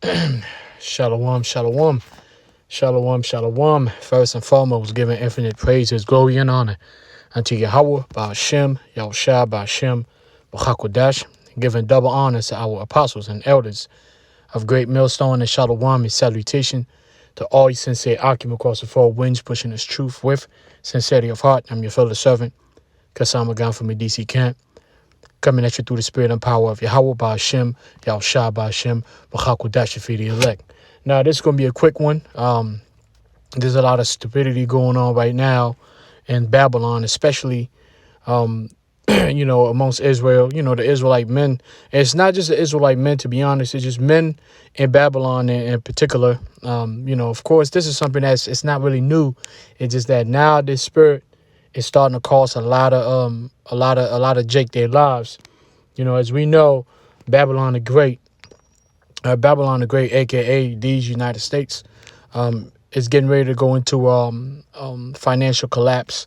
Shalom, shalom, shalom, shalom. First and foremost, giving infinite praises, glory, and honor unto Yahweh, Ba'ashem, Yahushua, Ba'ashem, B'chakodash, giving double honors to our apostles and elders of Great Millstone and Shalom and salutation to all you sincere occupants across the four winds, pushing this truth with sincerity of heart. I'm your fellow servant, Kasama Gan from the DC camp, coming at you through the spirit and power of Yahweh, Ba'ashem, Yahushua, Ba'ashem, B'chakodash, to feed the elect. Now, this is going to be a quick one. There's a lot of stupidity going on right now in Babylon, especially, amongst Israel, the Israelite men. And it's not just the Israelite men, to be honest. It's just men in Babylon in particular. Of course, this is something it's not really new. It's just that now this spirit is starting to cause a lot of jake their lives. As we know, Babylon the Great, aka these United States, is getting ready to go into financial collapse,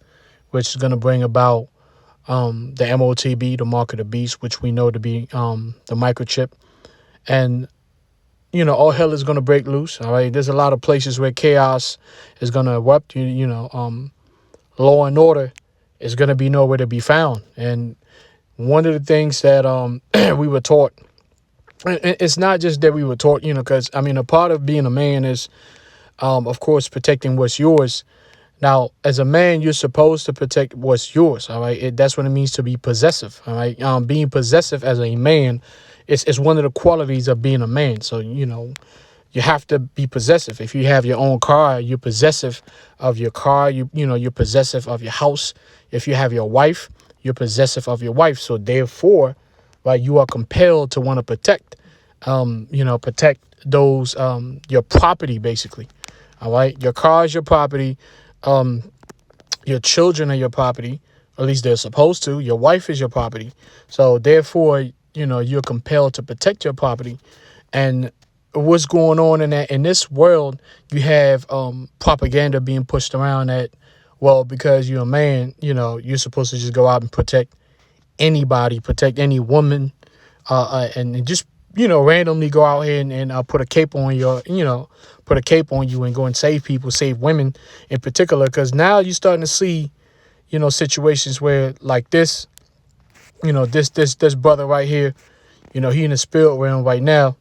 which is going to bring about the MOTB, the mark of the beast, which we know to be the microchip. And, all hell is going to break loose. All right. There's a lot of places where chaos is going to erupt. Law and order is going to be nowhere to be found. And one of the things that we were taught, it's not just that we were taught, because, a part of being a man is, of course, protecting what's yours. Now, as a man, you're supposed to protect what's yours, all right? That's what it means to be possessive, all right? Being possessive as a man is one of the qualities of being a man. So, you have to be possessive. If you have your own car, you're possessive of your car. You're possessive of your house. If you have your wife, you're possessive of your wife. So, therefore, right, you are compelled to want to protect those, your property, basically, all right? Your car is your property. Your children are your property, or at least they're supposed to. Your wife is your property. So therefore, you're compelled to protect your property. And what's going on in this world, you have propaganda being pushed around that, well, because you're a man, you're supposed to just go out and protect anybody, protect any woman, and just randomly go out here and put a cape on you and go and save people, save women in particular. Because now you're starting to see, situations where like this, this brother right here, he in the spirit realm right now.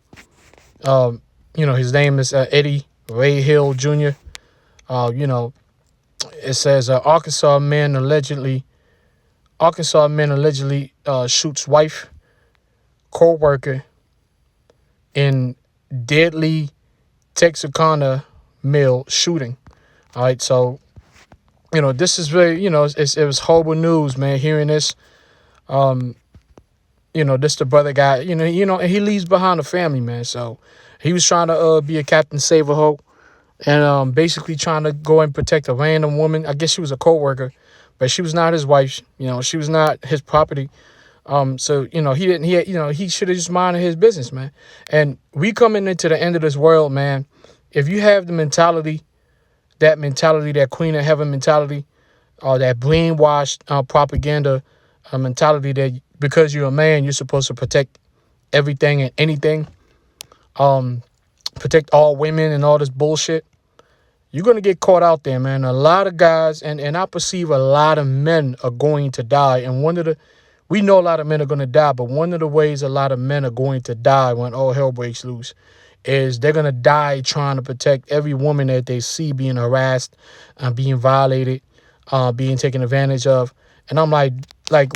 His name is Eddie Ray Hill Jr. It says Arkansas man allegedly shoots wife, co-worker in deadly Texarkana mill shooting. All right, so this is very, it was horrible news, man. Hearing this, this the brother guy, and he leaves behind a family, man. So he was trying to be a Captain Save-A-Ho, and basically trying to go and protect a random woman. I guess she was a co-worker, but she was not his wife. She was not his property. So, he should have just minded his business, man. And we coming into the end of this world, man. If you have the mentality, that Queen of Heaven mentality, or that brainwashed propaganda mentality that because you're a man, you're supposed to protect everything and anything, protect all women and all this bullshit, you're going to get caught out there, man. A lot of guys, and I perceive a lot of men are going to die. And we know a lot of men are going to die, but one of the ways a lot of men are going to die when all hell breaks loose is they're going to die trying to protect every woman that they see being harassed, being violated, being taken advantage of. And I'm like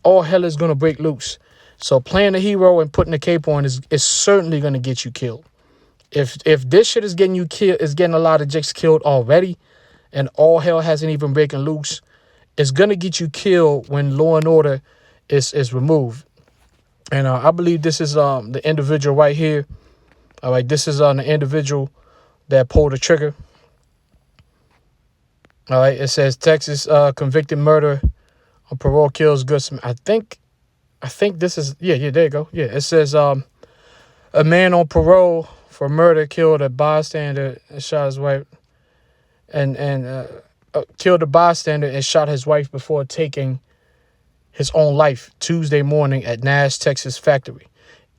all hell is going to break loose. So playing the hero and putting the cape on is certainly going to get you killed. If this shit is getting you killed, is getting a lot of jakes killed already, and all hell hasn't even breaking loose, it's going to get you killed when law and order is removed. And I believe this is the individual right here. All right, this is the individual that pulled the trigger. All right, it says Texas convicted murder on parole kills Goodsman. I think this is, there you go. Yeah, it says a man on parole for murder killed a bystander and shot his wife, and killed a bystander and shot his wife before taking his own life Tuesday morning at Nash, Texas factory.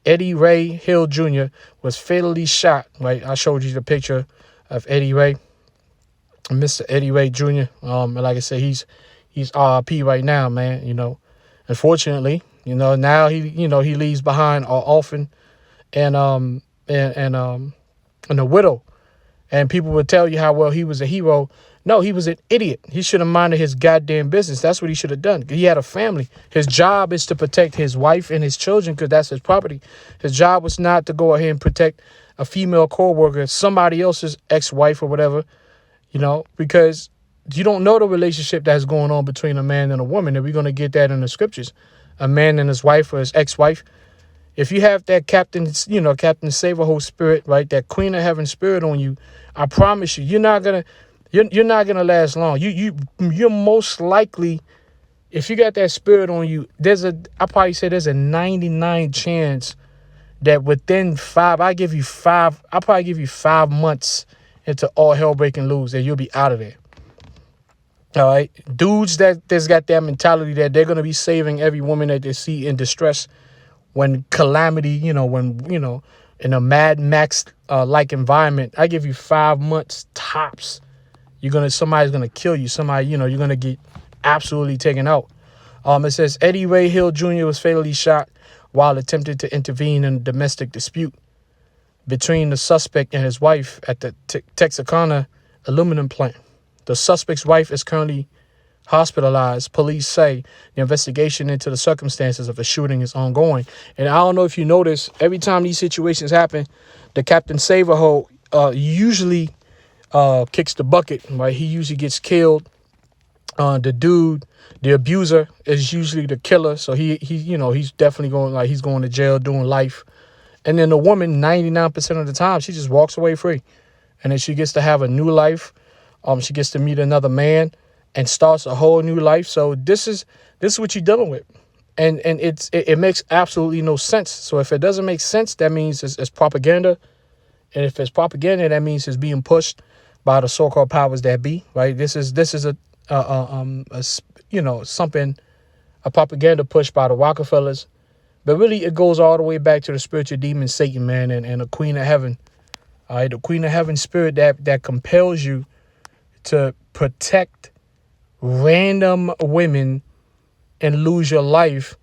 Eddie Ray Hill Jr. was fatally shot. Right, I showed you the picture of Eddie Ray, Mr. Eddie Ray Jr. And like I said, he's RIP right now, man. Unfortunately, now he leaves behind an orphan and and a widow. And people would tell you how well he was a hero. No, he was an idiot. He should have minded his goddamn business. That's what he should have done. He had a family. His job is to protect his wife and his children because that's his property. His job was not to go ahead and protect a female co-worker, somebody else's ex-wife or whatever, because you don't know the relationship that's going on between a man and a woman. And we're going to get that in the scriptures. A man and his wife or his ex-wife. If you have that Captain Save-A-Ho spirit, right, that Queen of Heaven spirit on you, I promise you, you're not gonna last long. You're most likely, if you got that spirit on you, I probably say there's a 99 chance that within I'll probably give you 5 months into all hell breaking loose, that you'll be out of there. All right, dudes that's got that mentality that they're gonna be saving every woman that they see in distress. When calamity, in a Mad Max like environment, I give you 5 months tops. Somebody's gonna kill you. Somebody, you're gonna get absolutely taken out. It says Eddie Ray Hill Jr. was fatally shot while attempting to intervene in a domestic dispute between the suspect and his wife at the Texarkana aluminum plant. The suspect's wife is currently hospitalized. Police say the investigation into the circumstances of the shooting is ongoing. And I don't know if you notice, every time these situations happen, the Captain Save-A-Ho usually kicks the bucket, right? He usually gets killed. The abuser is usually the killer. So he's definitely he's going to jail, doing life. And then the woman, 99% of the time, she just walks away free. And then she gets to have a new life. She gets to meet another man and starts a whole new life. So this is what you're dealing with. And it makes absolutely no sense. So if it doesn't make sense, that means it's propaganda. And if it's propaganda, that means it's being pushed by the so-called powers that be, right? This is something, a propaganda pushed by the Rockefellers. But really, it goes all the way back to the spiritual demon Satan, man, and the Queen of Heaven. All right, the Queen of Heaven spirit that compels you to protect random women and lose your life,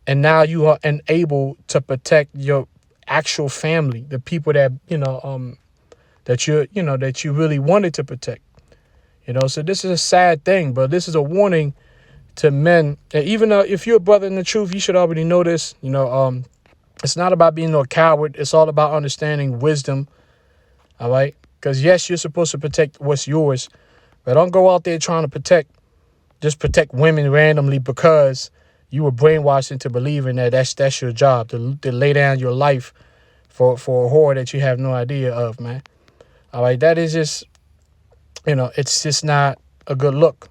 and now you are unable to protect your actual family, the people that that you really wanted to protect. So this is a sad thing, but this is a warning to men. And even though if you're a brother in the truth, you should already know this. It's not about being a coward. It's all about understanding wisdom. All right, because yes, you're supposed to protect what's yours. But don't go out there trying to protect women randomly because you were brainwashed into believing that that's your job, to lay down your life for a whore that you have no idea of, man. All right, that is just, it's just not a good look.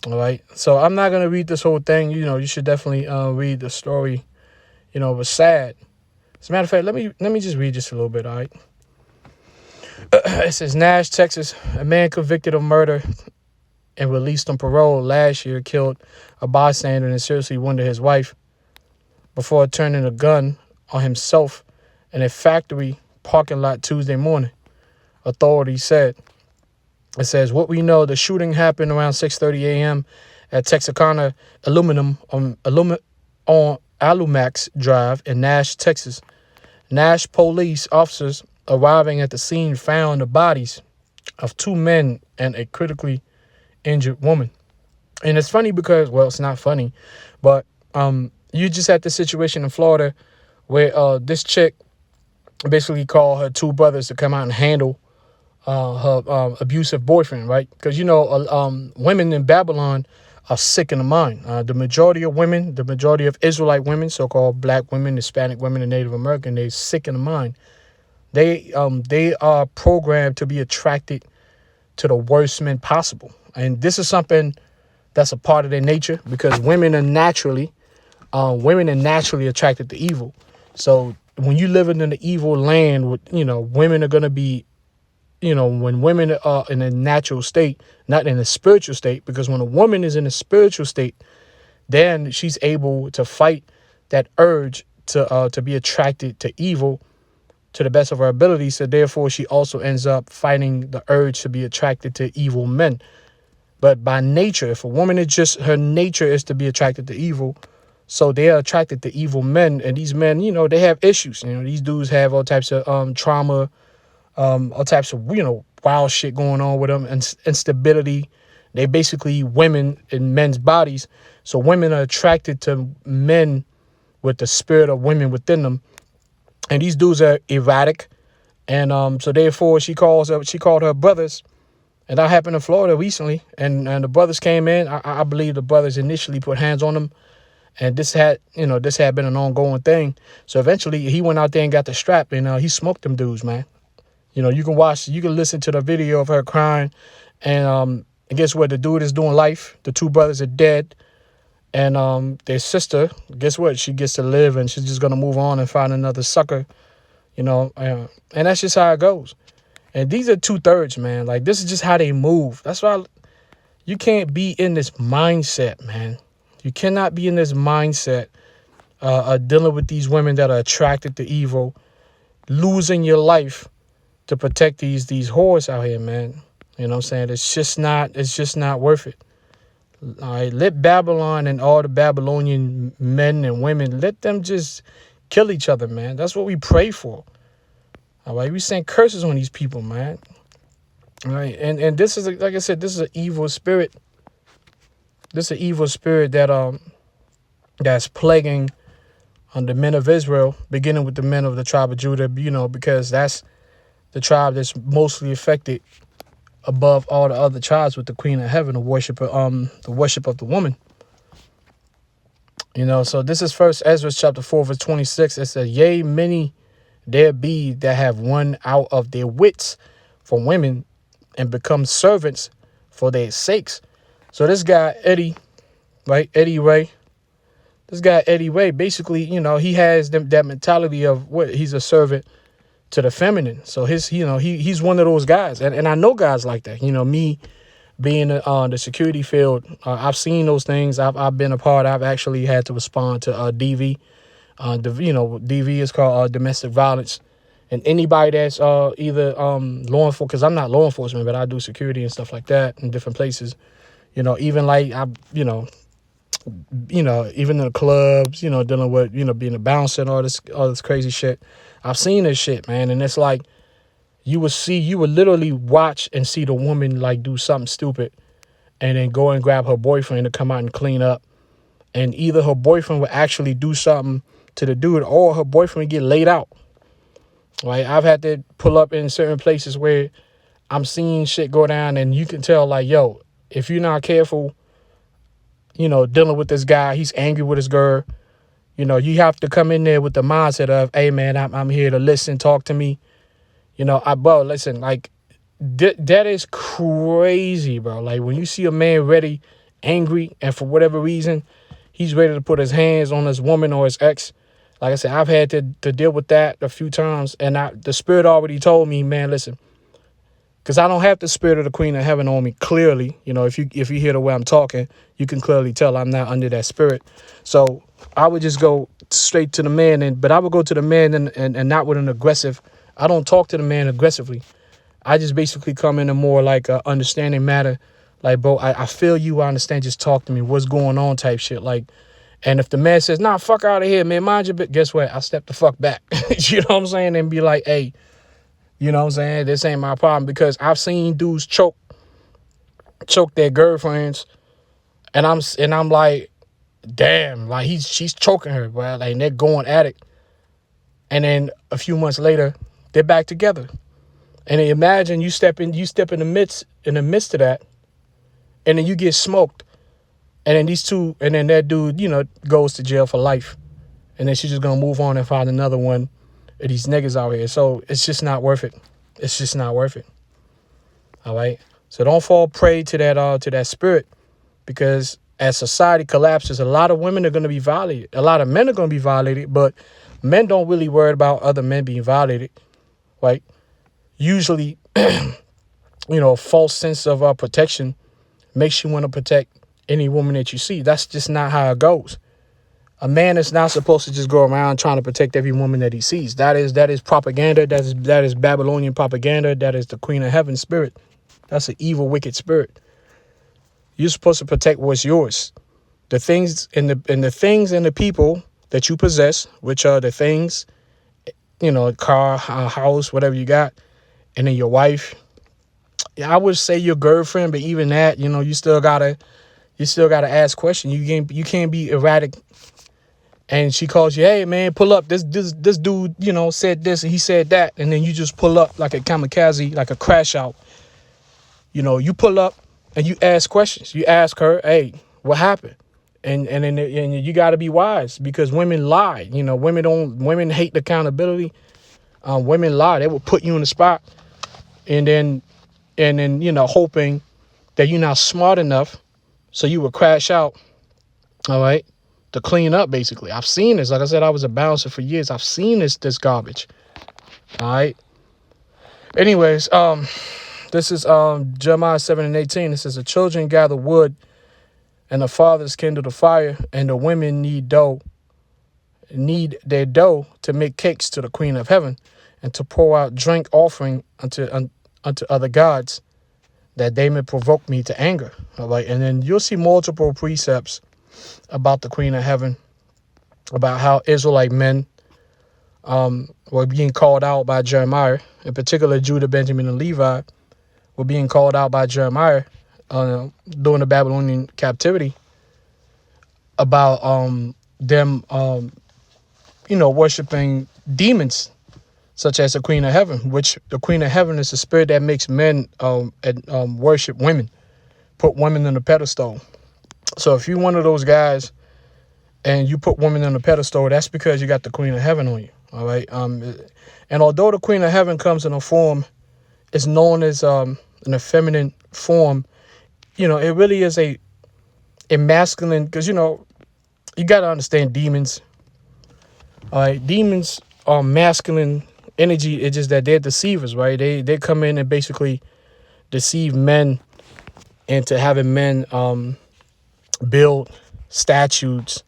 All right, so I'm not going to read this whole thing. You should definitely read the story. It was sad. As a matter of fact, let me just read just a little bit, all right? It says, Nash, Texas, a man convicted of murder and released on parole last year killed a bystander and seriously wounded his wife before turning a gun on himself in a factory parking lot Tuesday morning, authorities said. It says, what we know, the shooting happened around 6:30 a.m. at Texarkana Aluminum on Alumax Drive in Nash, Texas. Nash police officers arriving at the scene found the bodies of 2 men and a critically injured woman. And it's funny because, well, it's not funny, but you just had the situation in Florida where this chick basically called her 2 brothers to come out and handle her abusive boyfriend, right? Because, women in Babylon are sick in the mind. The majority of women, the majority of Israelite women, so-called black women, Hispanic women, and Native American, they're sick in the mind. They are programmed to be attracted to the worst men possible. And this is something that's a part of their nature because women are naturally attracted to evil. So when you live in an evil land, with, women are going to be, when women are in a natural state, not in a spiritual state, because when a woman is in a spiritual state, then she's able to fight that urge to be attracted to evil to the best of her ability. So therefore, she also ends up fighting the urge to be attracted to evil men. But by nature, if a woman is just, her nature is to be attracted to evil, so they are attracted to evil men. And these men, they have issues. These dudes have all types of trauma, all types of, wild shit going on with them, and instability. They basically women in men's bodies. So women are attracted to men with the spirit of women within them. And these dudes are erratic. And so therefore she called her brothers. And that happened in Florida recently. And the brothers came in. I believe the brothers initially put hands on them. And this had been an ongoing thing. So eventually he went out there and got the strap, and he smoked them dudes, man. You can listen to the video of her crying. And guess what? The dude is doing life. The two brothers are dead. And their sister, guess what? She gets to live, and she's just going to move on and find another sucker, and that's just how it goes. And these are 2/3, man. Like, this is just how they move. That's why you can't be in this mindset, man. You cannot be in this mindset dealing with these women that are attracted to evil, losing your life to protect these whores out here, man. You know what I'm saying? It's just not worth it. All right, let Babylon and all the Babylonian men and women, let them just kill each other, man. That's what we pray for. All right, we send curses on these people, man. All right, and this is, like I said, this is an evil spirit. This is an evil spirit that's plaguing the men of Israel, beginning with the men of the tribe of Judah, because that's the tribe that's mostly affected above all the other tribes with the Queen of Heaven, the worship of the woman. So this is First Ezra chapter 4, verse 26. It says, "Yea, many there be that have run out of their wits from women and become servants for their sakes." So this guy, Eddie, right? Eddie Ray. This guy, Eddie Ray, basically, he has that mentality of what he's a servant to the feminine. So he's one of those guys. And I know guys like that. Me being on the security field, I've seen those things. I've been a part. I've actually had to respond to DV. DV is called domestic violence. And anybody that's either law enforcement, because I'm not law enforcement, but I do security and stuff like that in different places. Even like even in the clubs, dealing with, being a bouncer and all this crazy shit. I've seen this shit, man. And it's like, you would literally watch and see the woman like do something stupid and then go and grab her boyfriend to come out and clean up. And either her boyfriend would actually do something to the dude, or her boyfriend would get laid out. Right? I've had to pull up in certain places where I'm seeing shit go down, and you can tell, like, yo, if you're not careful, dealing with this guy, he's angry with his girl. You have to come in there with the mindset of, hey, man, I'm here to listen, talk to me. Bro, listen, like, that is crazy, bro. Like, when you see a man ready, angry, and for whatever reason, he's ready to put his hands on his woman or his ex. Like I said, I've had to deal with that a few times, and the Spirit already told me, man, listen, because I don't have the Spirit of the Queen of Heaven on me, clearly. If you hear the way I'm talking, you can clearly tell I'm not under that spirit. So I would just go straight to the man, but I would go to the man and not with an aggressive. I don't talk to the man aggressively. I just basically come in a more like a understanding matter. Like, bro, I feel you. I understand. Just talk to me. What's going on type shit. Like, and if the man says, nah, fuck out of here, man, mind your bit. Guess what? I step the fuck back. You know what I'm saying? And be like, hey, you know what I'm saying? This ain't my problem, because I've seen dudes choke their girlfriends. And I'm like, damn, like she's choking her, bro. Like, and they're going at it. And then a few months later, they're back together. And then imagine you step in the midst of that, and then you get smoked. And then that dude, goes to jail for life. And then she's just gonna move on and find another one of these niggas out here. So it's just not worth it. It's just not worth it. All right. So don't fall prey to that spirit, because as society collapses, a lot of women are gonna be violated. A lot of men are gonna be violated, but men don't really worry about other men being violated. Right? Usually, a false sense of protection makes you want to protect any woman that you see. That's just not how it goes. A man is not supposed to just go around trying to protect every woman that he sees. That is propaganda. That is Babylonian propaganda. That is the Queen of Heaven spirit. That's an evil, wicked spirit. You're supposed to protect what's yours. The things and the things and the people that you possess, which are the things, a car, a house, whatever you got, and then your wife. I would say your girlfriend, but even that, you still gotta ask questions. You can't be erratic. And she calls you, hey man, pull up. This dude, said this and he said that, and then you just pull up like a kamikaze, like a crash out. You pull up and you ask questions. You ask her, hey, what happened? And you got to be wise, because women lie. Women hate accountability. Women lie. They will put you in the spot, and then hoping that you're not smart enough, so you will crash out. All right, to clean up. Basically, I've seen this. Like I said, I was a bouncer for years. I've seen this garbage. All right. Anyways, this is Jeremiah 7:18. It says, the children gather wood, and the fathers kindle the fire, and the women need their dough to make cakes to the Queen of Heaven, and to pour out drink offering unto other gods, that they may provoke me to anger. All right. And then you'll see multiple precepts about the Queen of Heaven, about how Israelite men were being called out by Jeremiah, in particular Judah, Benjamin, and Levi were being called out by Jeremiah during the Babylonian captivity, about them worshiping demons such as the Queen of Heaven, which the Queen of Heaven is the spirit that makes men worship women, put women on the pedestal. So if you're one of those guys and you put women on the pedestal, that's because you got the Queen of Heaven on you. All right. And although the Queen of Heaven comes in a form, it's known as an effeminate form. It really is a masculine, because you got to understand demons. All right, demons are masculine energy. It's just that they're deceivers, right? They come in and basically deceive men into having men build statues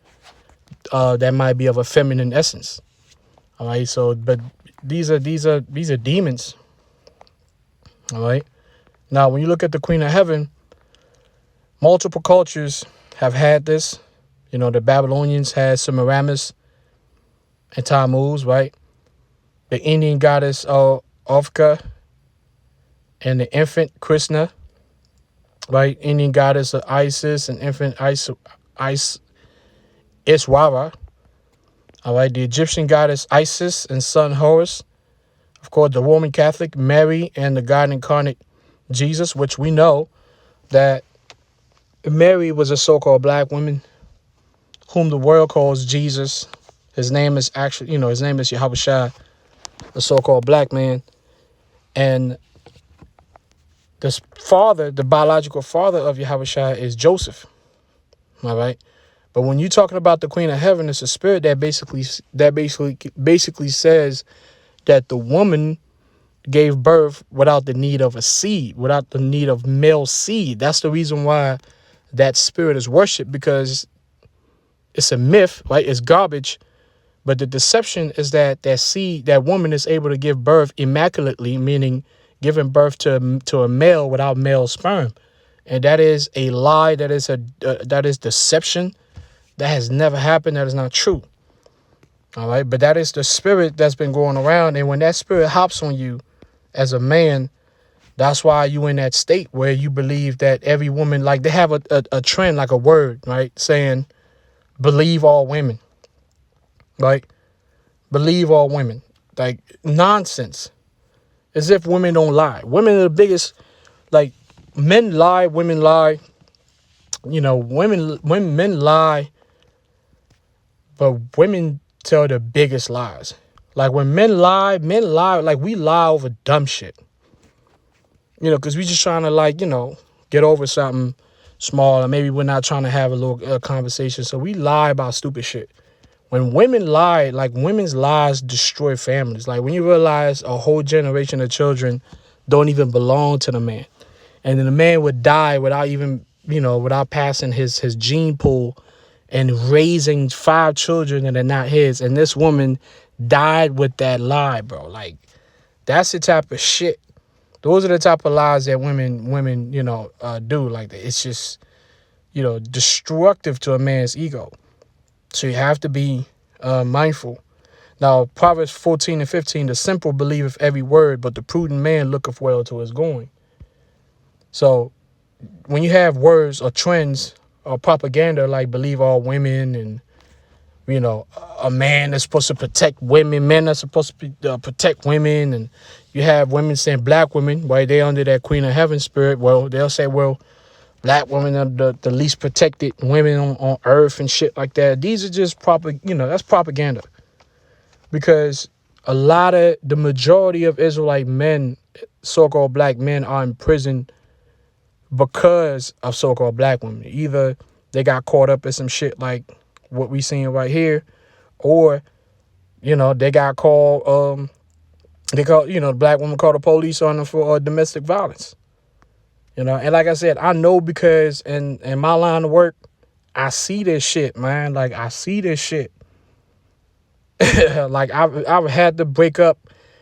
that might be of a feminine essence. All right, so but these are demons. All right. Now, when you look at the Queen of Heaven, multiple cultures have had this. The Babylonians had Semiramis and Tammuz, right? The Indian goddess Ofka and the infant Krishna, right? Indian goddess of Isis and infant Iswara. All right. The Egyptian goddess Isis and son Horus. Of course, the Roman Catholic Mary and the God incarnate Jesus, which we know that Mary was a so-called black woman whom the world calls Jesus. His name is actually, his name is Yahushua, the so-called black man. And this father, the biological father of Yahushua, is Joseph. All right. But when you're talking about the Queen of Heaven, it's a spirit that basically says that the woman gave birth without the need of a seed, without the need of male seed. That's the reason why that spirit is worshipped, because it's a myth, right? It's garbage. But the deception is that seed, that woman is able to give birth immaculately, meaning giving birth to a male without male sperm. And that is a lie. That is deception. That has never happened. That is not true. All right. But that is the spirit that's been going around. And when that spirit hops on you as a man, that's why you in that state where you believe that every woman, like they have a trend, like a word, right? Saying, believe all women, right? Believe all women. Like nonsense. As if women don't lie. Women are the biggest, like men lie, women lie. When men lie, but women tell the biggest lies. Like when men lie, like we lie over dumb shit. Because we just trying to get over something small, and maybe we're not trying to have a little conversation. So we lie about stupid shit. When women lie, like women's lies destroy families. Like when you realize a whole generation of children don't even belong to the man. And then the man would die without even, without passing his gene pool and raising 5 children that are not his. And this woman died with that lie, bro. Like, that's the type of shit. Those are the type of lies that women, do. Like, it's just, destructive to a man's ego. So you have to be mindful. Now, Proverbs 14:15, the simple believeth every word, but the prudent man looketh well to his going. So when you have words or trends or propaganda like believe all women and, a man that's supposed to protect women, men are supposed to protect women, and you have women saying black women, why they under that Queen of Heaven spirit, well, they'll say, well, black women are the least protected women on earth and shit like that. These are just that's propaganda. Because the majority of Israelite men, so-called black men, are in prison because of so-called black women. Either they got caught up in some shit like what we seeing right here, or, they got called, the black woman called the police on them for domestic violence. And like I said, I know because in my line of work, I see this shit, man. Like, I see this shit. Like, I've had to break up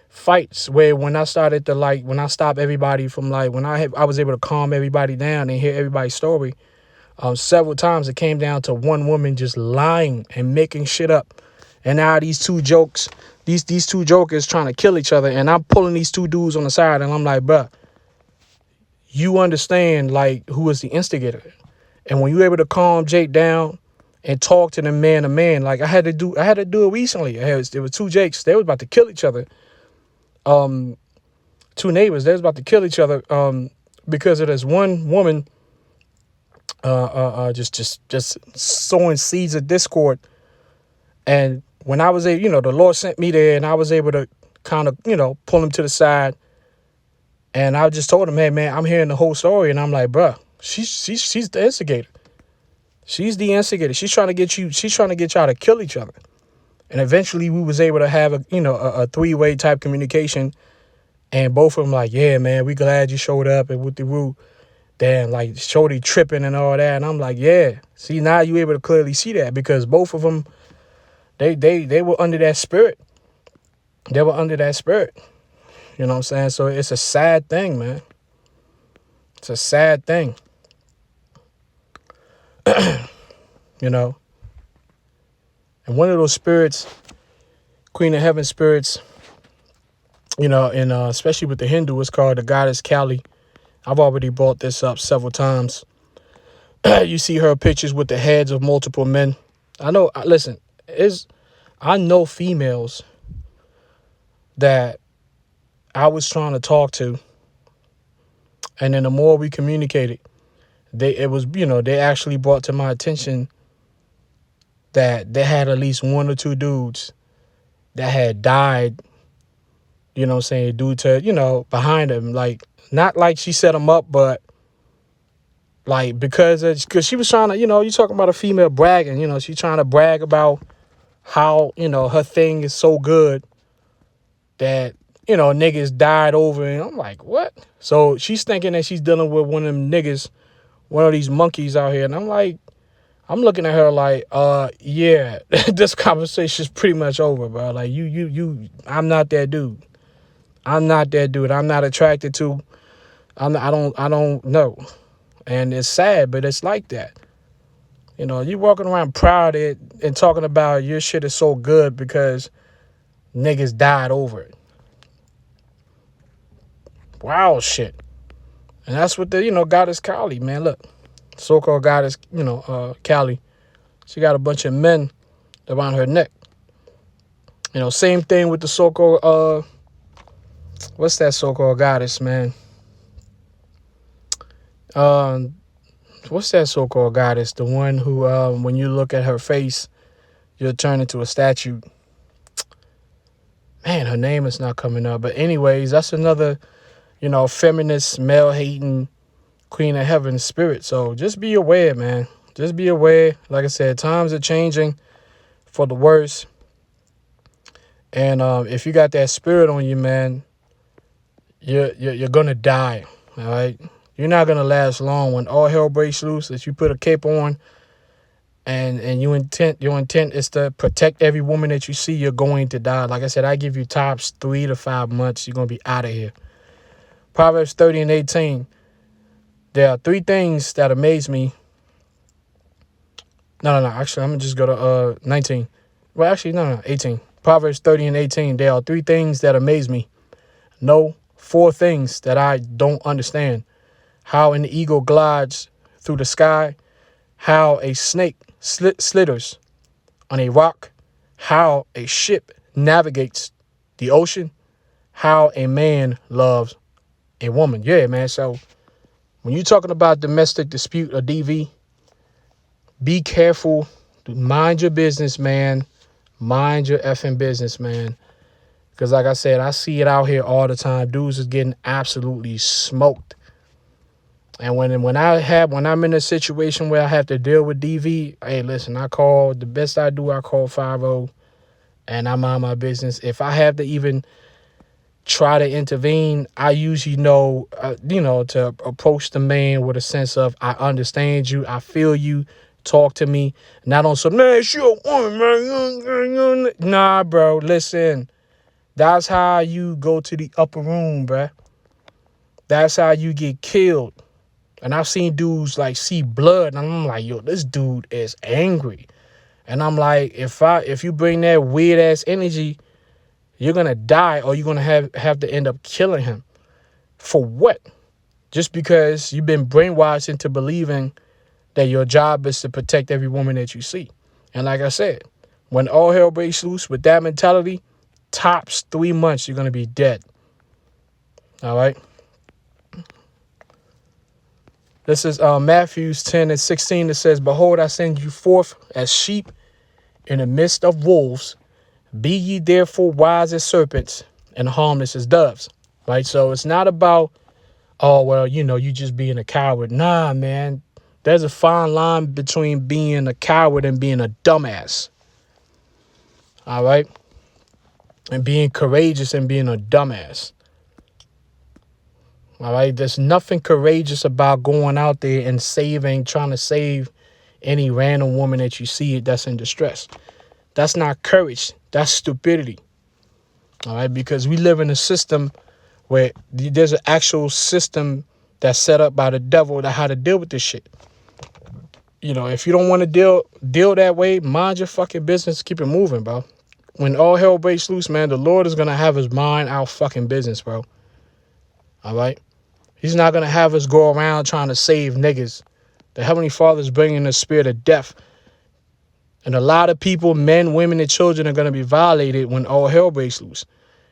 fights where when I started to, like, when I stopped everybody from, like, when I was able to calm everybody down and hear everybody's story, several times it came down to one woman just lying and making shit up. And now these two jokers trying to kill each other, and I'm pulling these two dudes on the side, and I'm like, bruh, you understand, like, who is the instigator. And when you're able to calm Jake down and talk to them man to man, like I had to do it recently. There was two Jakes. They was about to kill each other. Two neighbors. They was about to kill each other. Because of this one woman. Just sowing seeds of discord. And when I was able, the Lord sent me there, and I was able to kind of, pull him to the side. And I just told him, hey man, I'm hearing the whole story, and I'm like, bruh, she's the instigator. She's the instigator. She's trying to get y'all to kill each other. And eventually we was able to have a three-way type communication. And both of them like, yeah, man, we glad you showed up and with the root. Damn, like Shorty tripping and all that. And I'm like, yeah. See, now you able to clearly see that because both of them, they were under that spirit. They were under that spirit. You know what I'm saying? So it's a sad thing, man. It's a sad thing. And one of those spirits, Queen of Heaven spirits, and especially with the Hindu, it's called the goddess Kali. I've already brought this up several times. You see her pictures with the heads of multiple men. I know, listen, I know females that I was trying to talk to, and then the more we communicated, they actually brought to my attention that they had at least one or two dudes that had died, due to, behind them. Like, not like she set them up, but like because she was trying to, you talking about a female bragging, she's trying to brag about how, her thing is so good that, niggas died over. And I'm like, what? So she's thinking that she's dealing with one of them niggas, one of these monkeys out here. And I'm looking at her like, yeah, this conversation's pretty much over, bro. Like, I'm not that dude. I'm not that dude. I'm not attracted to, I don't know. And it's sad, but it's like that. You walking around proud and talking about your shit is so good because niggas died over it. Wow, shit. And that's what the, goddess Kali, man. Look, so-called goddess, Kali. She got a bunch of men around her neck. Same thing with the so-called, what's that so-called goddess, man? What's that so-called goddess? The one who, when you look at her face, you'll turn into a statue. Man, her name is not coming up. But anyways, that's another, feminist, male-hating Queen of Heaven spirit. So just be aware, man. Just be aware. Like I said, times are changing for the worse. And if you got that spirit on you, man, you're gonna die. All right. You're not gonna last long when all hell breaks loose. That you put a cape on and your intent is to protect every woman that you see, you're going to die. Like I said, I give you tops 3 to 5 months, you're gonna be out of here. Proverbs 30 and 18. There are 3 things that amaze me. No. Actually, I'm gonna just go to 19. Well, actually, no. 18. Proverbs 30 and 18. There are 3 things that amaze me. No, 4 things that I don't understand. How an eagle glides through the sky. How a snake slithers on a rock. How a ship navigates the ocean. How a man loves a woman. Yeah, man. So when you're talking about domestic dispute or DV, be careful. Mind your business, man. Mind your effing business, man. Because like I said, I see it out here all the time. Dudes is getting absolutely smoked. And when I'm in a situation where I have to deal with DV, hey, listen, I call 50, and I mind my business. If I have to even try to intervene, I usually know, to approach the man with a sense of, I understand you, I feel you, talk to me, not on some, man, sure, man. Nah, bro, listen, that's how you go to the upper room, bruh. That's how you get killed. And I've seen dudes like see blood, and I'm like, yo, this dude is angry. And I'm like, if you bring that weird ass energy, you're gonna die, or you're gonna have to end up killing him. For what? Just because you've been brainwashed into believing that your job is to protect every woman that you see. And like I said, when all hell breaks loose with that mentality, tops 3 months, you're gonna be dead. All right. This is Matthew 10 and 16. It says, behold, I send you forth as sheep in the midst of wolves. Be ye therefore wise as serpents and harmless as doves. Right? So it's not about, oh, well, you just being a coward. Nah, man. There's a fine line between being a coward and being a dumbass. All right? And being courageous and being a dumbass. All right? There's nothing courageous about going out there and trying to save any random woman that you see that's in distress. That's not courage. That's stupidity. All right? Because we live in a system where there's an actual system that's set up by the devil to how to deal with this shit. If you don't want to deal that way, mind your fucking business. Keep it moving, bro. When all hell breaks loose, man, the Lord is going to have his mind out fucking business, bro. All right? He's not going to have us go around trying to save niggas. The Heavenly Father is bringing the spirit of death. And a lot of people, men, women, and children are going to be violated when all hell breaks loose.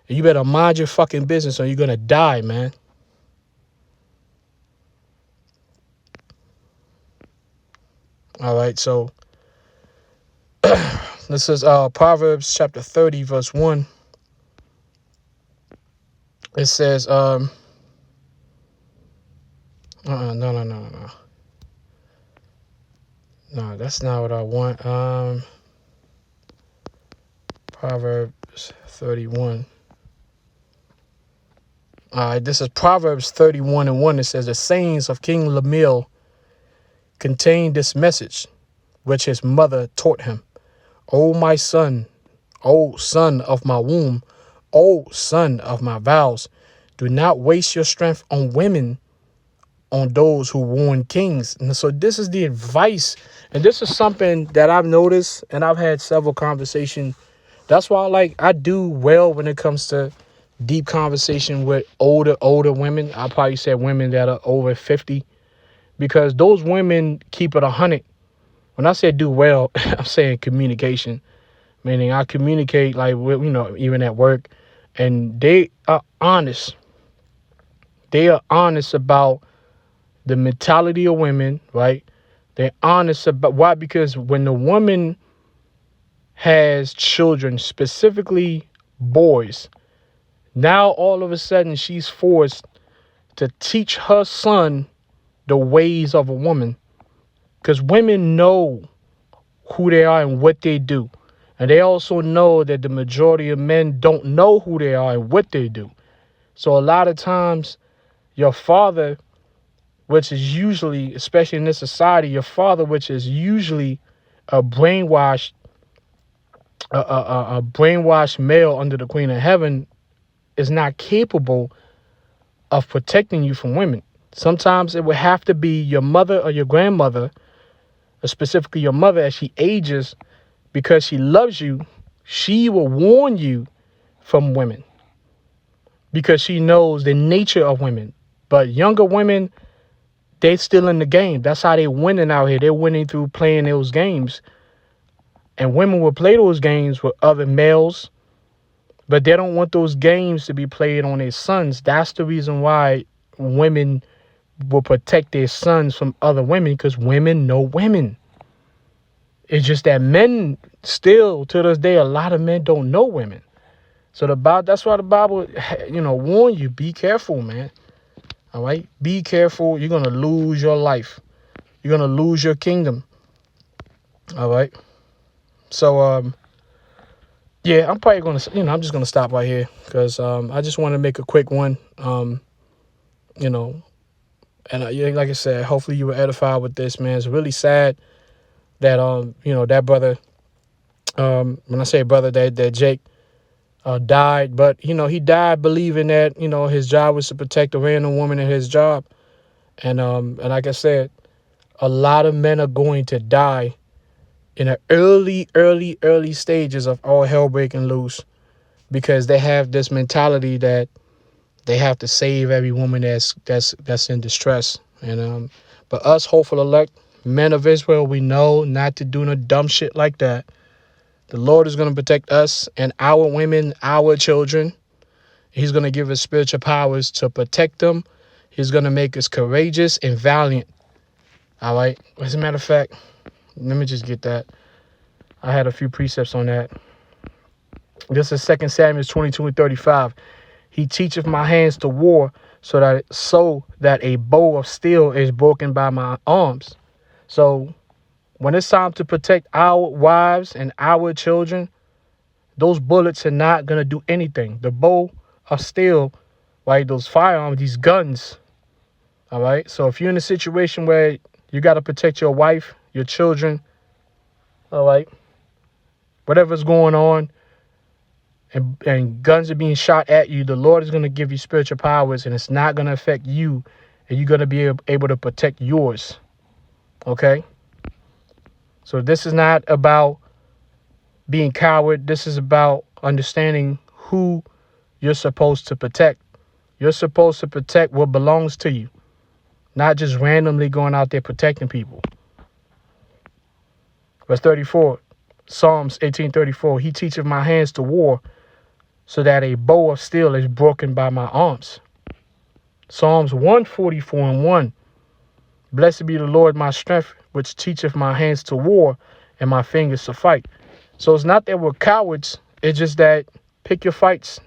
And you better mind your fucking business or you're going to die, man. All right, so this is Proverbs chapter 30, verse 1. It says, no. No, that's not what I want. Proverbs 31. All right, this is Proverbs 31 and 1. It says, the sayings of King Lemuel contain this message, which his mother taught him. O my son, O son of my womb, O son of my vows, do not waste your strength on women, on those who warn kings. And so this is the advice. And this is something that I've noticed, and I've had several conversations. That's why I do well when it comes to deep conversation with older women. I probably say women that are over 50, because those women keep it 100. When I say do well, I'm saying communication, meaning I communicate even at work, and they are honest. They are honest about the mentality of women, right? They're honest about why, because when the woman has children, specifically boys, now all of a sudden she's forced to teach her son the ways of a woman, because women know who they are and what they do. And they also know that the majority of men don't know who they are and what they do. So a lot of times your father, which is usually, especially in this society, your father, which is usually a brainwashed a brainwashed male under the Queen of Heaven is not capable of protecting you from women. Sometimes it would have to be your mother or your grandmother, or specifically your mother, as she ages, because she loves you. She will warn you from women because she knows the nature of women. But younger women, they still in the game. That's how they winning out here. They're winning through playing those games. And women will play those games with other males, but they don't want those games to be played on their sons. That's the reason why women will protect their sons from other women, because women know women. It's just that men still, to this day, a lot of men don't know women. So that's why the Bible, warn you, be careful, man. All right? Be careful. You're going to lose your life. You're going to lose your kingdom. All right? So, yeah, I'm probably going to, I'm just going to stop right here because I just want to make a quick one, and like I said, hopefully you were edified with this, man. It's really sad that, that brother, when I say brother, that Jake died, but, he died believing that, his job was to protect a random woman at his job. And like I said, a lot of men are going to die in the early stages of all hell breaking loose because they have this mentality that they have to save every woman that's in distress. And but us hopeful elect men of Israel, we know not to do no dumb shit like that. The Lord is going to protect us and our women, our children. He's going to give us spiritual powers to protect them. He's going to make us courageous and valiant. All right. As a matter of fact, let me just get that. I had a few precepts on that. This is 2 Samuel 22:35. He teacheth my hands to war so that a bow of steel is broken by my arms. So when it's time to protect our wives and our children, those bullets are not going to do anything. The bow of steel, right? Those firearms, these guns. All right. So if you're in a situation where you got to protect your wife, your children, all right, whatever's going on, and guns are being shot at you, the Lord is going to give you spiritual powers, and it's not going to affect you, and you're going to be able to protect yours. Okay? So this is not about being coward. This is about understanding who you're supposed to protect. You're supposed to protect what belongs to you, not just randomly going out there protecting people. Verse 34, Psalms 18:34, he teacheth my hands to war so that a bow of steel is broken by my arms. Psalms 144:1, blessed be the Lord my strength, which teacheth my hands to war and my fingers to fight. So it's not that we're cowards. It's just that pick your fights.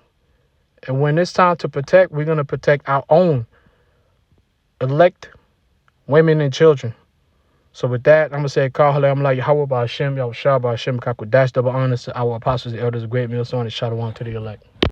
And when it's time to protect, we're going to protect our own elect women and children. So with that, I'm going to say, I'm like, Yahweh Ba'Hashem, Yahushua Ba'Hashem, Kakudash, double honors to our apostles, the elders, the great millstone, and Shalom to the elect.